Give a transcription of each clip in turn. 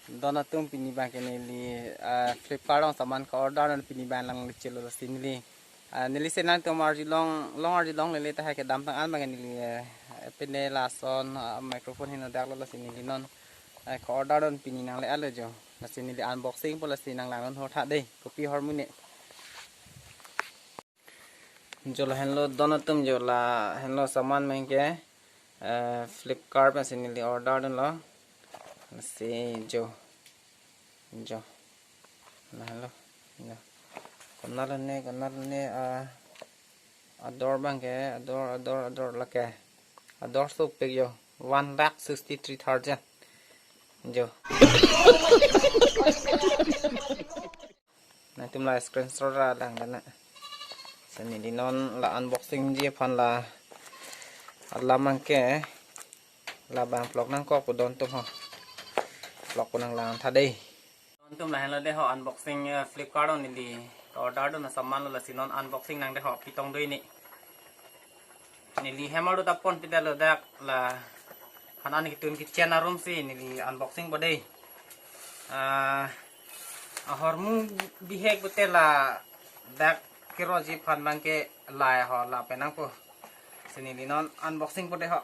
Dona tum piniban kenili Flipkart on saman ka order on piniban lang chelo sinili nili senan tum arji long lele ta ke dam tang an magan nili pene lason microphone hino dak lo sinili non ka order on pininang le alo jo la sinili unboxing pola sinang lang on hotha dei kopi ahormu ne jola hello dona tum jola hello saman mengke Flipkart pa sinili order don lo si jo nah lo nah kenal ne ador bang ke ador la ke ador so pe yo 1,63,000 jo nah tum la screenshot ra dang kana sani di non la unboxing je phan la ala mang ke la bang vlog nang ko don tum ho vlog ko nang lang tha dei tum la hello de ho unboxing Flipkart on ni order do na saman la sinon unboxing nang de ho pitong doi ni li hemaru ta pon pidalo dak la hanan ki tun ki chena room si ni unboxing bo dei ahormu bihek butela dak kiroji phan bang ke la ho la penang ko sini li non unboxing bo de ho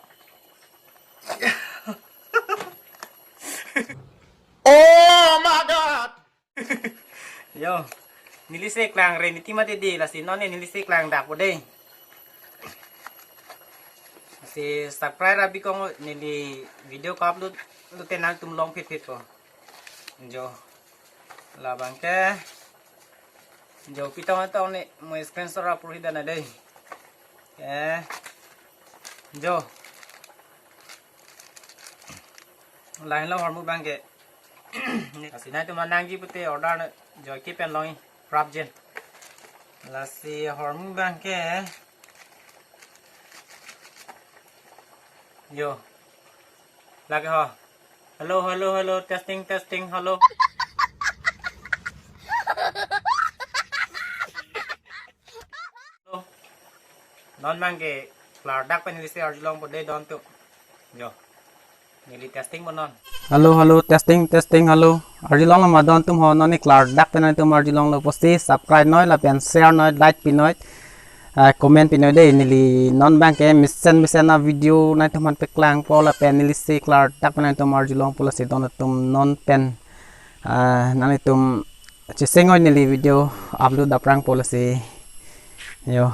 Oh my God! Yo, nilisik lang rin iti matidi la si non nilisik lang dak bodey. Si subscribe abi ko nili video ko upload lutenan tumlong fit ko. Jo. La bangke. Jo pitong ato ni mo screenshot ra purhida na day. Jo. Lain lo hormu bangke. Kasi na ito mananggi puti order na joy ki pen long prop jen la si hormu bang ke yo lagi ho hello testing hello non bang ke klar dak pen lisi arjulong bodai don tu yo nili testing bonon hello testing hello arjilong ma don tum ho noni klar dak pen tum arjilong lo posti subscribe noi la pen share noi like pin noi comment pin noi dei nili non bang ke mission na video nai tum pe klang po la pen nili se klar dak pen tum arjilong pola se don tum non pen nani tum chisengoi nili video upload aprang pola se yo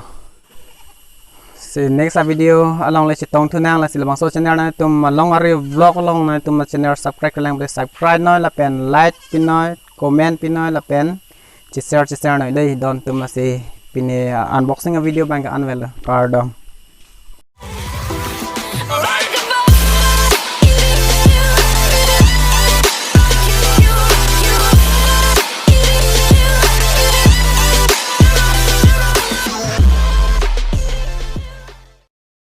next video along le chitong thunang la silbang so channel na tum Malong Ari Vlog long na tum channel subscribe lang be subscribe noi la pen like pin noi comment pin noi la pen share noi dei don tum se pin unboxing a video bang anvel pardon